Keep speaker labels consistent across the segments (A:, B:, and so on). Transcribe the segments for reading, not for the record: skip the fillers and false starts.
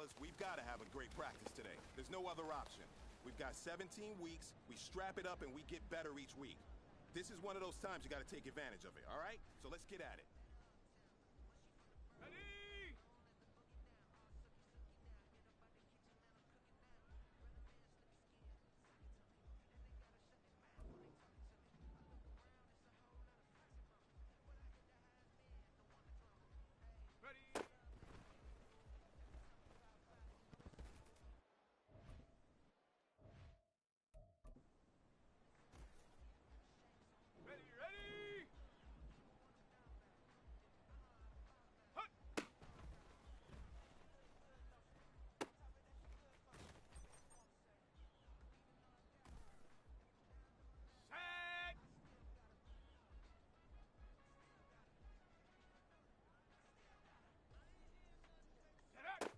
A: fellas, we've got to have a great practice today. There's no other option. We've got 17 weeks, we strap it up, and we get better each week. This is one of those times you got to take advantage of it, all right? So let's get at it.
B: Ready? Ready? Ready, ready! Hut! Set! Get up!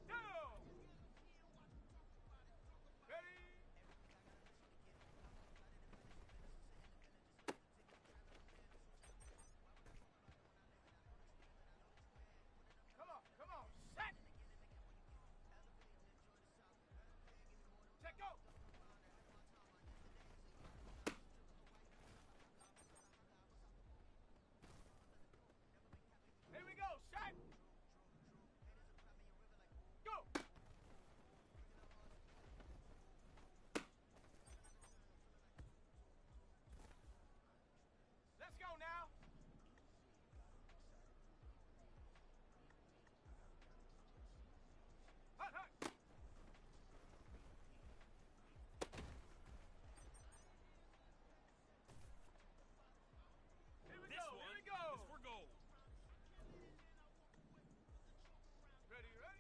B: Down! Ready? Come on, set! Check go! Here we go, set! Go! Let's go now! Hut, hut! Here we
C: This
B: go,
C: one
B: here we go!
C: is for gold.
B: Ready, ready?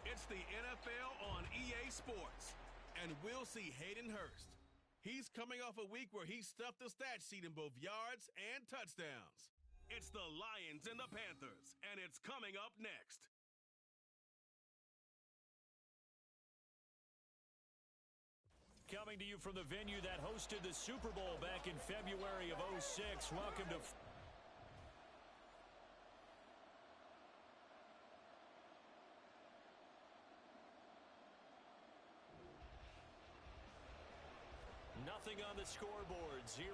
C: It's the NFL on EA Sports, and we'll see Hayden Hurst. He's coming off a week where he stuffed the stat sheet in both yards and touchdowns. It's the Lions and the Panthers, and it's coming up next.
D: Coming to you from the venue that hosted the Super Bowl back in February of '06. Welcome to the scoreboard, 0-0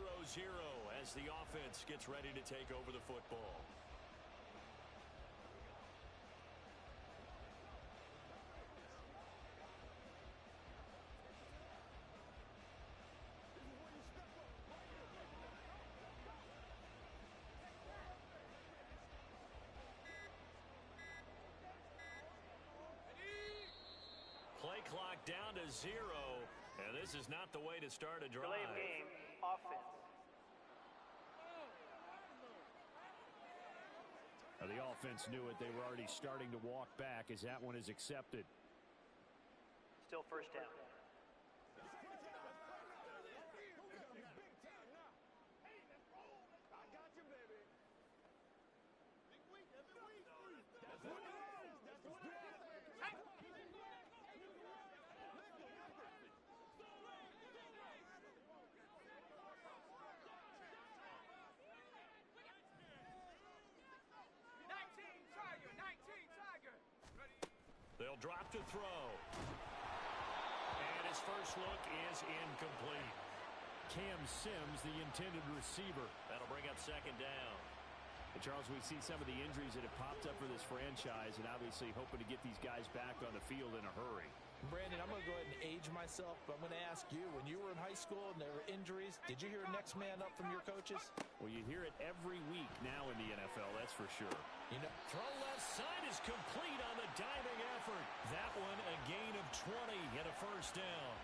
D: as the offense gets ready to take over the football. Play clock down to 0, and this is not the way to start a drive.
E: Delay of game, offense.
D: The offense knew it. They were already starting to walk back as that one is accepted.
E: Still first down.
D: They'll drop to throw. And his first look is incomplete. Cam Sims, the intended receiver. That'll bring up second down.
F: And Charles, we see some of the injuries that have popped up for this franchise, and obviously hoping to get these guys back on the field in a hurry.
G: Brandon, I'm going to go ahead and age myself, but I'm going to ask you, when you were in high school and there were injuries, did you hear next man up from your coaches?
F: Well, you hear it every week now in the NFL, that's for sure.
G: You know,
D: throw left side is complete on the diving effort. That one a gain of 20 and a first down.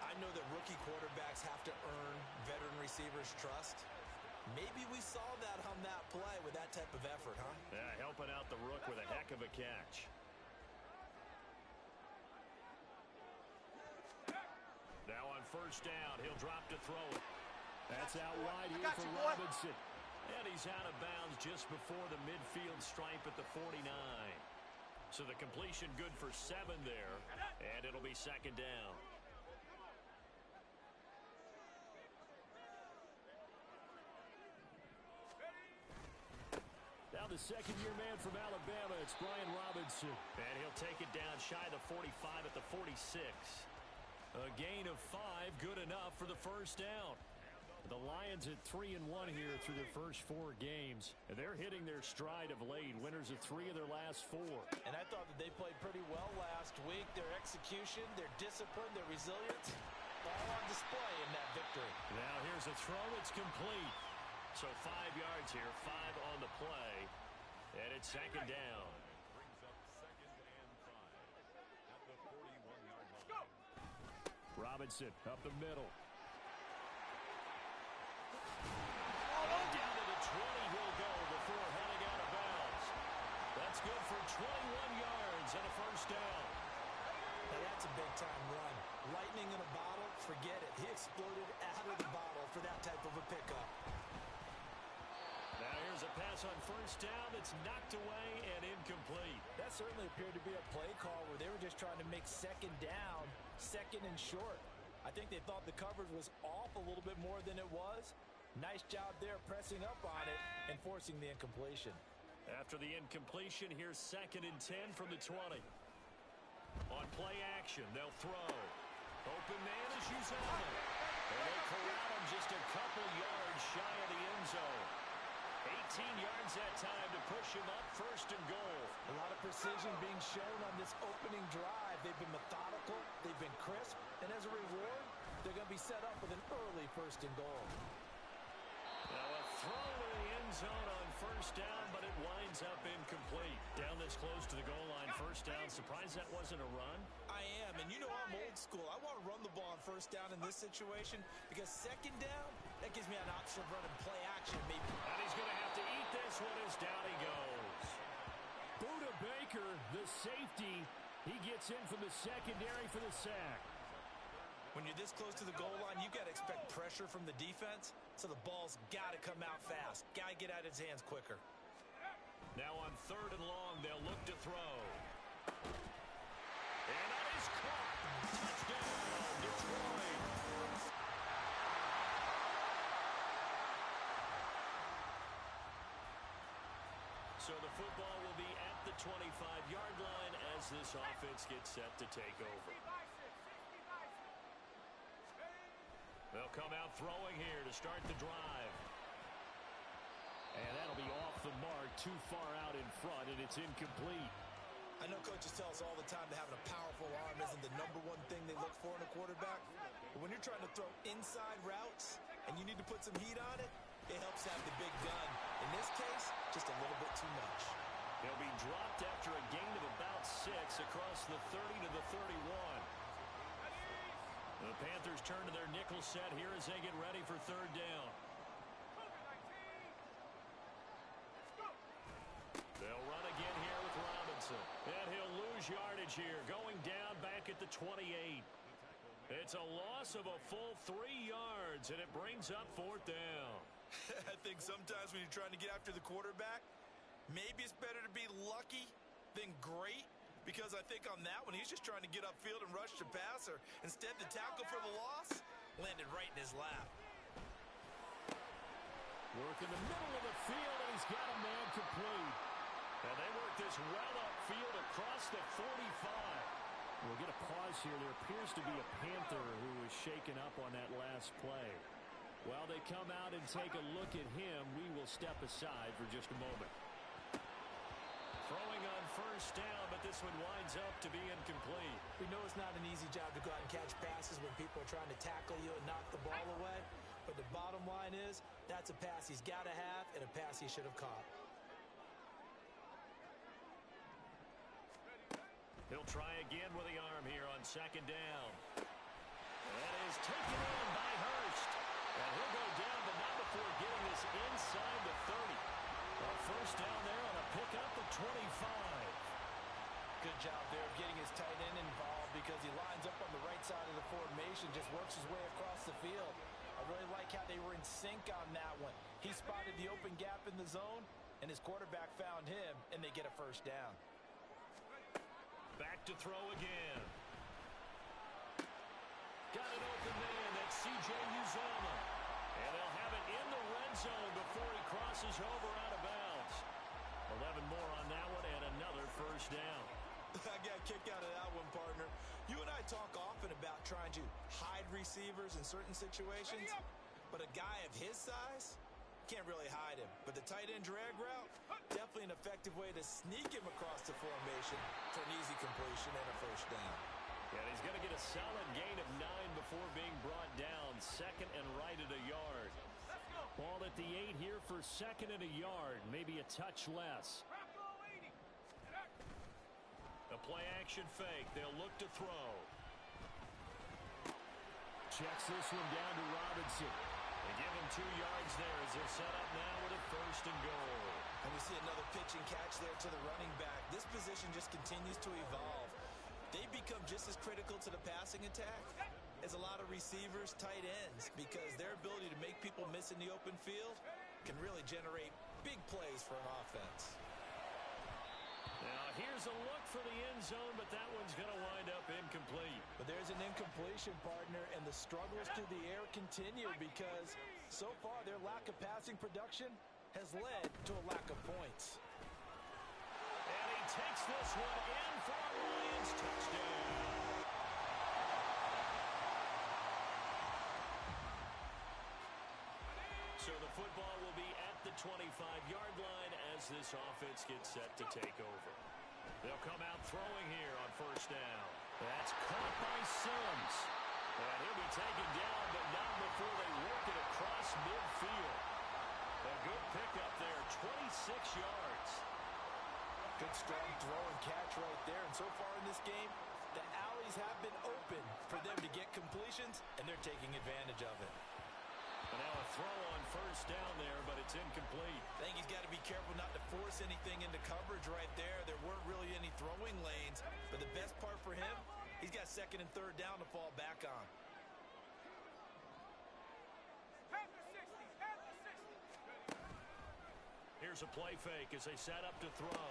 H: I know that rookie quarterbacks have to earn veteran receivers' trust. Maybe we saw that on that play with that type of effort, huh?
D: Yeah, helping out the rook with a heck of a catch. Now on first down, he'll drop to throw it.
F: That's out wide here for Robinson.
D: And he's out of bounds just before the midfield stripe at the 49. So the completion good for 7 there, and it'll be second down.
F: Now the second-year man from Alabama, it's Brian Robinson.
D: And he'll take it down shy of the 45 at the 46. A gain of 5, good enough for the first down. The Lions at 3-1 here through their first 4 games. And they're hitting their stride of late, winners of 3 of their last 4.
G: And I thought that they played pretty well last week. Their execution, their discipline, their resilience, all on display in that victory.
D: Now here's a throw, it's complete. So 5 yards here, 5 on the play, and it's second down.
F: Robinson up the middle.
D: And down to the 20 he'll go before heading out of bounds. That's good for 21 yards and a first down.
H: Now that's a big-time run. Lightning in a bottle, forget it. He exploded out of the bottle for that type of a pickup.
D: Now here's a pass on first down that's knocked away and incomplete.
G: That certainly appeared to be a play call where they were just trying to make second down, second and short. I think they thought the coverage was off a little bit more than it was. Nice job there pressing up on it and forcing the incompletion.
D: After the incompletion, here's second and 10 from the 20. On play action, they'll throw. Open man is Uzomah. And they corral him just a couple yards shy of the end zone. 18 yards that time to push him up, first and goal.
G: A lot of precision being shown on this opening drive. They've been methodical, they've been crisp, and as a reward, they're going to be set up with an early first and goal.
D: Now a throw to the end zone on first down, but it winds up incomplete. Down this close to the goal line, first down. Surprised that wasn't a run?
H: I am, and you know I'm old school. I want to run the ball on first down in this situation because second down, that gives me an option of running play action maybe.
D: And he's going to have to eat this one as down he goes.
F: Budda Baker, the safety, he gets in from the secondary for the sack.
H: When you're this close to the goal line, you got to expect pressure from the defense, so the ball's got to come out fast. Got to get out of his hands quicker.
D: Now on third and long, they'll look to throw. And that is caught. Touchdown, Detroit. So the football will be at the 25-yard line as this offense gets set to take over. They'll come out throwing here to start the drive. And that'll be off the mark, too far out in front, and it's incomplete.
H: I know coaches tell us all the time that having a powerful arm isn't the number one thing they look for in a quarterback. But when you're trying to throw inside routes and you need to put some heat on it, it helps to have the big gun. In this case, just a little bit too much.
D: He'll be dropped after a gain of about 6 across the 30 to the 31. The Panthers turn to their nickel set here as they get ready for third down. They'll run again here with Robinson. And he'll lose yardage here, going down back at the 28. It's a loss of a full 3 yards, and it brings up fourth down.
H: I think sometimes when you're trying to get after the quarterback, maybe it's better to be lucky than great, because I think on that one, he's just trying to get upfield and rush the passer. Instead, the tackle for the loss landed right in his lap.
D: Work in the middle of the field, and he's got a man complete. And they work this well upfield across the 45. We'll get a pause here. There appears to be a Panther who was shaken up on that last play. While they come out and take a look at him, we will step aside for just a moment. Throwing on first down, but this one winds up to be incomplete.
G: We know it's not an easy job to go out and catch passes when people are trying to tackle you and knock the ball away. But the bottom line is, that's a pass he's got to have and a pass he should have caught.
D: He'll try again with the arm here on second down. That is taken in by Hurst. And he'll go down, but not before getting this inside the 30. A first down there on a pickup at 25.
G: Good job there of getting his tight end involved because he lines up on the right side of the formation, just works his way across the field. I really like how they were in sync on that one. He spotted the open gap in the zone, and his quarterback found him, and they get a first down.
D: Back to throw again. Got an open man. That's C.J. Uzomah. And they'll have it in the red zone before he crosses over out of bounds. 11 more on that one and another first down.
H: I got a kick out of that one, partner. You and I talk often about trying to hide receivers in certain situations, but a guy of his size can't really hide him. But the tight end drag route, definitely an effective way to sneak him across the formation for an easy completion and a first down.
D: And he's going to get a solid gain of 9 before being brought down. Second and right at a yard. Ball at the 8 here for second and a yard. Maybe a touch less. A play action fake. They'll look to throw. Checks this one down to Robinson. They give him 2 yards there as they'll set up now with a first and goal.
H: And we see another pitch and catch there to the running back. This position just continues to evolve. They become just as critical to the passing attack as a lot of receivers, tight ends, because their ability to make people miss in the open field can really generate big plays for an offense.
D: Now here's a look for the end zone, but that one's going to wind up incomplete.
G: But there's an incompletion, partner, and the struggles through the air continue because so far their lack of passing production has led to a lack of points.
D: And he takes this one in for a Lions touchdown. So the football will be at the 25-yard line as this offense gets set to take over. They'll come out throwing here on first down. That's caught by Sims. And he'll be taken down, but not before they work it across midfield. A good pickup there, 26 yards.
G: Good strong throw and catch right there. And so far in this game, the alleys have been open for them to get completions, and they're taking advantage of it.
D: And now a throw on first down there, but it's incomplete.
H: I think he's got to be careful not to force anything into coverage right there. There weren't really any throwing lanes. But the best part for him, he's got second and third down to fall back on.
D: Here's a play fake as they set up to throw.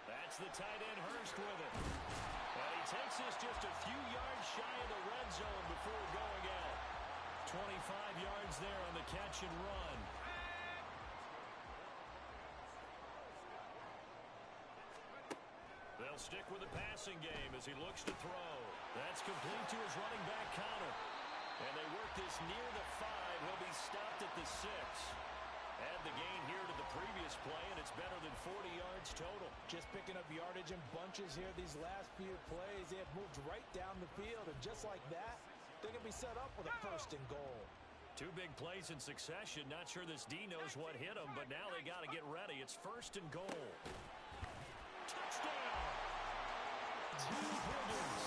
D: That's the tight end Hurst with it. And he takes this just a few yards shy of the red zone before going out. 25 yards there on the catch and run. They'll stick with the passing game as he looks to throw. That's complete to his running back, Connor. And they work this near the 5. He'll be stopped at the 6. Add the gain here to the previous play, and it's better than 40 yards total.
G: Just picking up yardage in bunches here these last few plays. They have moved right down the field, and just like that, they're going to be set up with a 1st and goal.
D: 2 big plays in succession. Not sure this D knows what hit him, but now they got to get ready. It's 1st and goal. Touchdown! 2 Higgins.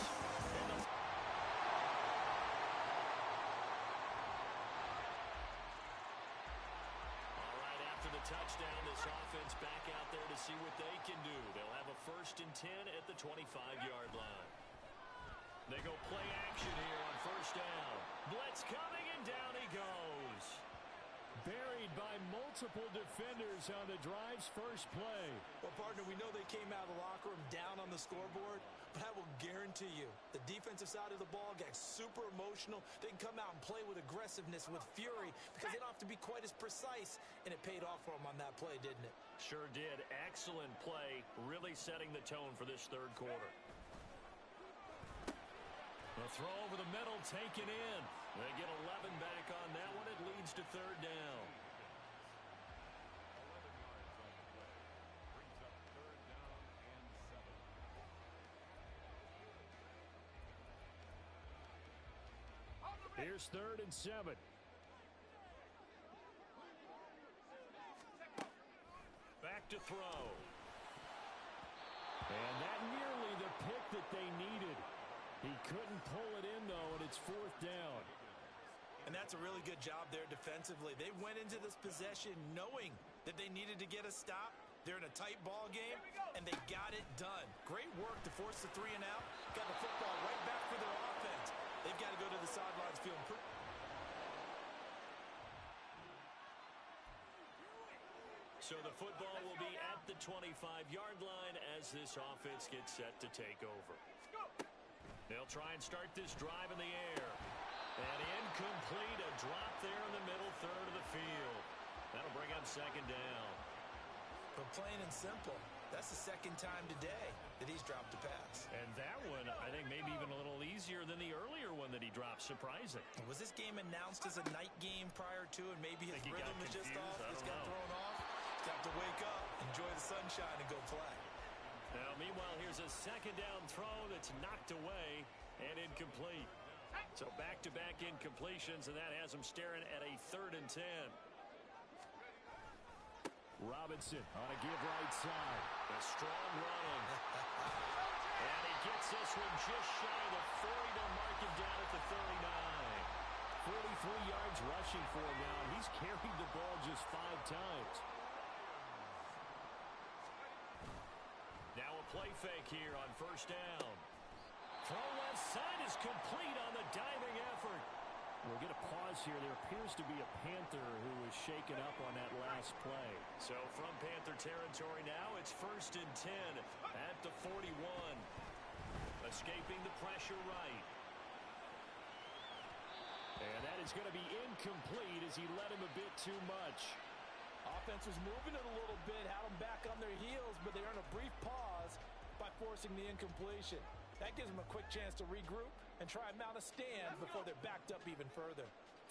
D: All right, after the touchdown, this offense back out there to see what they can do. They'll have a 1st and 10 at the 25-yard line. They go play action here on 1st down. Blitz coming, and down he goes.
F: Buried by multiple defenders on the drive's first play.
H: Well, partner, we know they came out of the locker room down on the scoreboard, but I will guarantee you the defensive side of the ball got super emotional. They can come out and play with aggressiveness, with fury, because they don't have to be quite as precise, and it paid off for them on that play, didn't it?
D: Sure did. Excellent play, really setting the tone for this 3rd quarter. A throw over the middle, taken in. They get 11 back on that one. It leads to 3rd down.
F: Here's 3rd and 7.
D: Back to throw.
F: And that nearly the pick that they needed. He couldn't pull it in, though, and it's 4th down.
H: And that's a really good job there defensively. They went into this possession knowing that they needed to get a stop. They're in a tight ball game, and they got it done. Great work to force the 3 and out. Got the football right back for their offense. They've got to go to the sidelines feeling pretty.
D: So the football will be at the 25-yard line as this offense gets set to take over. They'll try and start this drive in the air. And incomplete, a drop there in the middle 3rd of the field. That'll bring up 2nd down.
H: But plain and simple, that's the 2nd time today that he's dropped a pass.
D: And that one, I think, maybe even a little easier than the earlier one that he dropped. Surprising.
H: Was this game announced as a night game prior to, and maybe his rhythm was just off? Just got thrown off. He's got to wake up, enjoy the sunshine, and go play.
D: Now, meanwhile, here's a 2nd down throw that's knocked away and incomplete. So back-to-back incompletions, and that has him staring at a 3rd and 10.
F: Robinson on a give right side.
D: A strong running. And he gets this one just shy of the 40 to mark him down at the 39.
F: 43 yards rushing for him now. He's carried the ball just 5 times.
D: Now a play fake here on 1st down. Throw left side is complete on the diving effort.
F: We'll get a pause here. There appears to be a Panther who was shaken up on that last play.
D: So from Panther territory now, it's 1st and 10 at the 41. Escaping the pressure right.
F: And that is going to be incomplete as he led him a bit too much.
G: Offense was moving it a little bit, had them back on their heels, but they earned a brief pause by forcing the incompletion. That gives them a quick chance to regroup and try and mount a stand before they're backed up even further.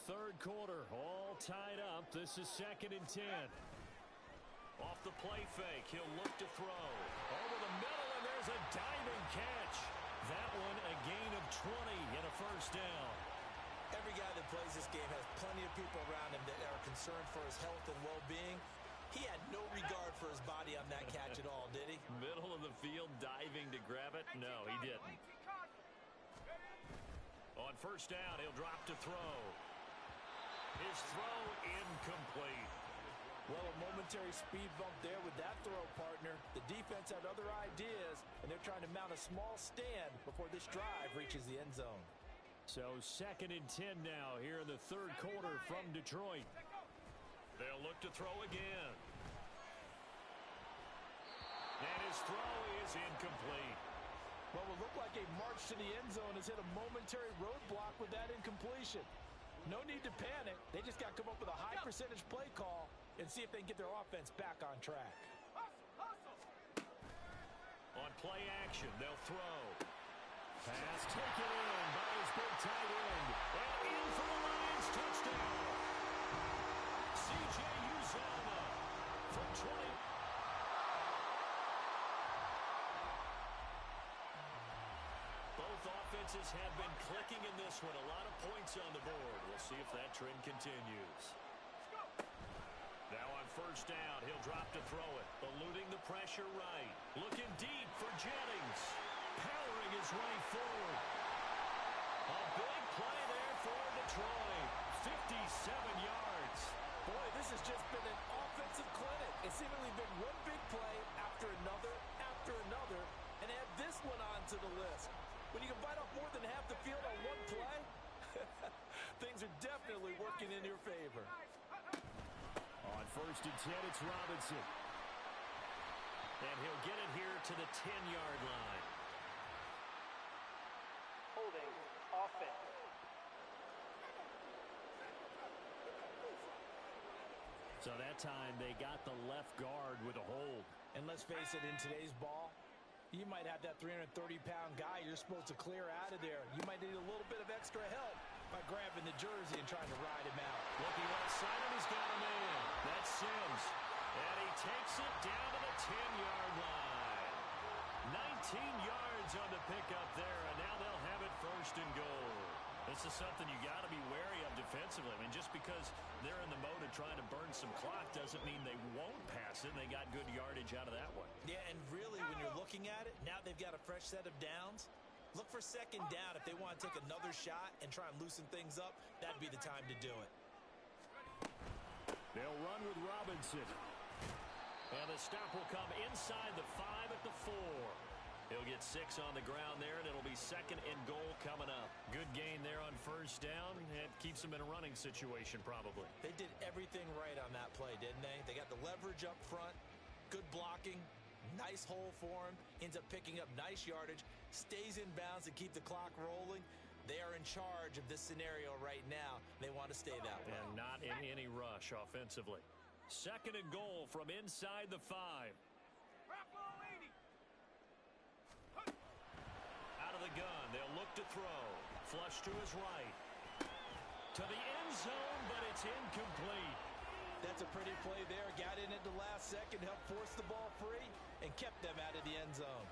F: 3rd quarter, all tied up. This is 2nd and 10.
D: Off the play fake, he'll look to throw. Over the middle, and there's a diving catch. That one a gain of 20 and a 1st down.
H: Every guy that plays this game has plenty of people around him that are concerned for his health and well-being. He had no regard for his body on that catch at all, did he?
D: Middle of the field, diving to grab it? No, he didn't. On 1st down, he'll drop to throw. His throw incomplete.
G: Well, a momentary speed bump there with that throw, partner. The defense had other ideas, and they're trying to mount a small stand before this drive reaches the end zone.
F: So 2nd and 10 now here in the 3rd quarter from Detroit.
D: They'll look to throw again. And his throw is incomplete.
G: What will look like a march to the end zone has hit a momentary roadblock with that incompletion. No need to panic. They just got to come up with a high percentage play call and see if they can get their offense back on track.
D: On play action, they'll throw. Pass taken in by his big tight end. And in for the Lions touchdown. C.J. Uzomah from 20. Both offenses have been clicking in this one. A lot of points on the board. We'll see if that trend continues. Now on first down, he'll drop to throw it. Eluding the pressure right. Looking deep for Jennings. Powering his way forward. A big play there for Detroit. 57 yards.
G: Boy, this has just been an offensive clinic. It's seemingly been one big play after another, and add this one onto the list. When you can bite off more than half the field on one play, things are definitely working in your favor.
D: On first and 10, it's Robinson. And he'll get it here to the 10-yard line.
E: Holding offense.
D: So that time they got the left guard with a hold.
G: And let's face it, in today's ball, you might have that 330-pound guy you're supposed to clear out of there. You might need a little bit of extra help by grabbing the jersey and trying to ride him out.
D: Looking left side, and he's got him in. That's Sims. And he takes it down to the 10-yard line. 19 yards on the pickup there, and now they'll have it first and goal. This is something you got to be wary of defensively. I mean, just because they're in the mode of trying to burn some clock doesn't mean they won't pass it. They got good yardage out of that one.
G: Yeah, and really, when you're looking at it, now they've got a fresh set of downs. Look for second down. If they want to take another shot and try and loosen things up, that'd be the time to do it.
D: They'll run with Robinson. And the stop will come inside the 5 at the 4. He'll get 6 on the ground there, and it'll be second and goal coming up. Good gain there on first down. It keeps them in a running situation, probably.
G: They did everything right on that play, didn't they? They got the leverage up front, good blocking, nice hole for him, ends up picking up nice yardage, stays in bounds and keep the clock rolling. They are in charge of this scenario right now. They want to stay that way.
D: And not in any rush offensively. Second and goal from inside the 5. Out of the gun, they'll look to throw. Flush to his right. To the end zone, but it's incomplete.
G: That's a pretty play there. Got in at the last second, helped force the ball free, and kept them out of the end zone.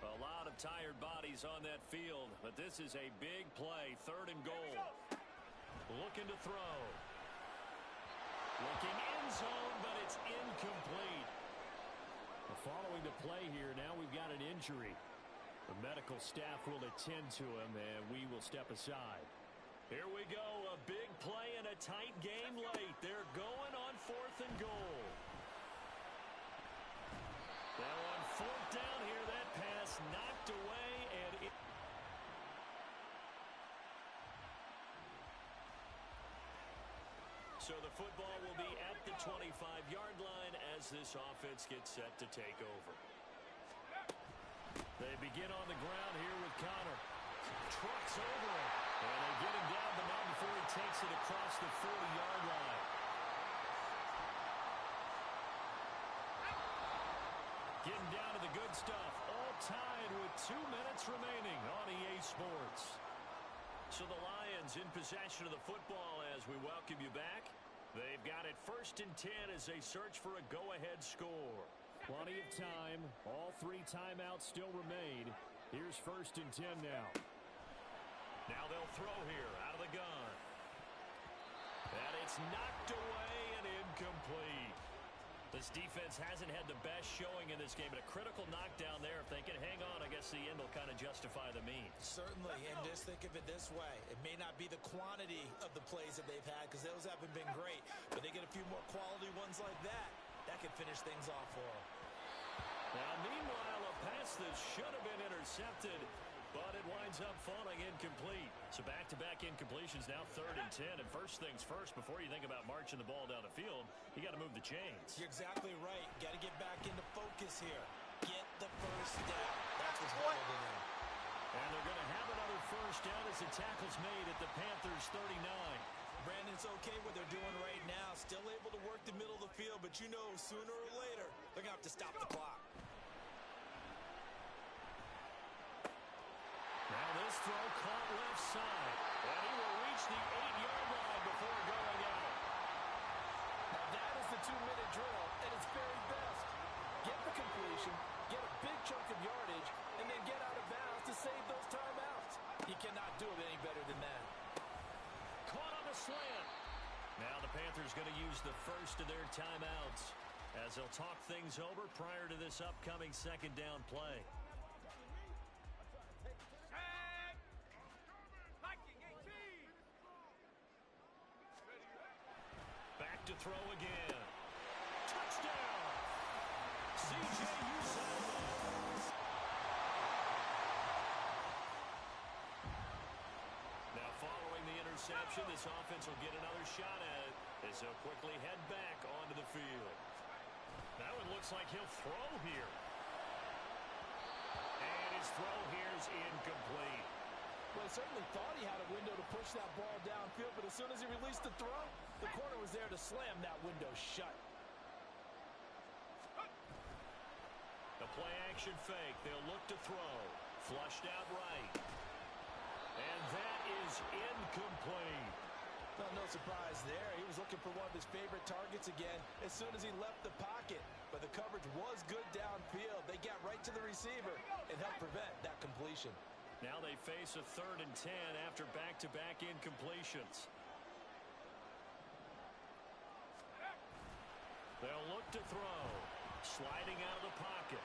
D: A lot of tired bodies on that field, but this is a big play. Third and goal. Looking to throw. Looking end zone, but it's incomplete. Following the play here, now we've got an injury. The medical staff will attend to him, and we will step aside. Here we go, a big play and a tight game late. They're going on fourth and goal. Now on fourth down here, that pass knocked away, and so the football will be at the 25-yard line as this offense gets set to take over. They begin on the ground here with Connor. Trucks over it. And they get him down the mountain before he takes it across the 40-yard line. Getting down to the good stuff. All tied with 2 minutes remaining on EA Sports. So the Lions in possession of the football as we welcome you back. They've got it first and 10 as they search for a go-ahead score. Plenty of time. All 3 timeouts still remain. Here's first and 10 now. Now they'll throw here out of the gun. And it's knocked away and incomplete. This defense hasn't had the best showing in this game, but a critical knockdown there. If they can hang on, I guess the end will kind of justify the means.
G: Certainly, and just think of it this way. It may not be the quantity of the plays that they've had because those haven't been great, but they get a few more quality ones like that. That could finish things off for them.
D: Now, meanwhile, a pass that should have been intercepted, but it winds up falling incomplete. So back-to-back incompletions, now third and 10. And first things first, before you think about marching the ball down the field, you got to move the chains.
G: You're exactly right. Got to get back into focus here. Get the first down. That's what's holding it in.
D: And they're going to have another first down as the tackle's made at the Panthers' 39.
G: Brandon's okay what they're doing right now. Still able to work the middle of the field, but you know sooner or later they're going to have to stop the clock.
D: This throw caught left side. And he will reach the 8-yard line before going out.
G: Now that is the 2-minute drill at its very best. Get the completion, get a big chunk of yardage, and then get out of bounds to save those timeouts. You cannot do it any better than that.
D: Caught on the slant. Now the Panthers going to use the first of their timeouts as they'll talk things over prior to this upcoming second down play.
B: Set. Viking 18.
D: Back to throw again. Touchdown. C.J. Uzomah. Now following the interception, this offense will get another shot at it as they'll quickly head back onto the field. Now it looks like he'll throw here. And his throw here is incomplete.
G: Well, he certainly thought he had a window to push that ball downfield, but as soon as he released the throw, the corner was there to slam that window shut.
D: The play-action fake. They'll look to throw. Flushed out right. And that is incomplete.
G: Well, no surprise there. He was looking for one of his favorite targets again as soon as he left the pocket. But the coverage was good downfield. They got right to the receiver and helped prevent that completion.
D: Now they face a 3rd and 10 after back-to-back incompletions. They'll look to throw. Sliding out of the pocket.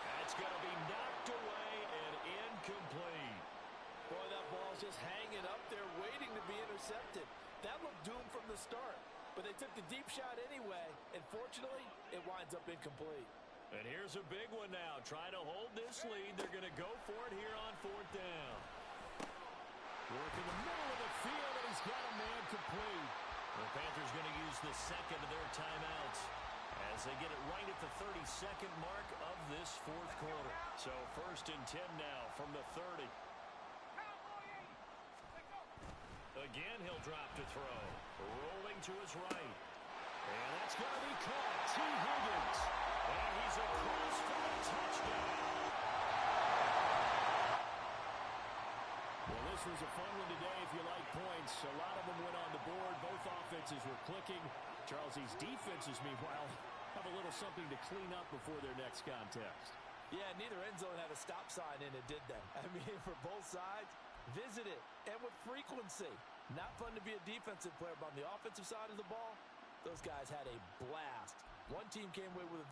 D: That's going to be knocked away and incomplete.
G: Boy, that ball's just hanging up there waiting to be intercepted. That looked doomed from the start. But they took the deep shot anyway, and fortunately, it winds up incomplete.
D: And here's a big one now. Trying to hold this lead. They're going to go for it here on 4th down. Work in the middle of the field, and he's got a man complete. The Panthers going to use the second of their timeouts as they get it right at the 32nd mark of this 4th quarter. So 1st and 10 now from the 30. Again, he'll drop to throw. Rolling to his right. And that's going to be caught. T. Higgins. And he's across for a touchdown.
F: Well, this was a fun one today if you like points. A lot of them went on the board. Both offenses were clicking. Charles, these defenses, meanwhile, have a little something to clean up before their next contest.
G: Yeah, neither end zone had a stop sign in it, did they? I mean, for both sides, visit it, and with frequency. Not fun to be a defensive player, but on the offensive side of the ball, those guys had a blast. One team came away with a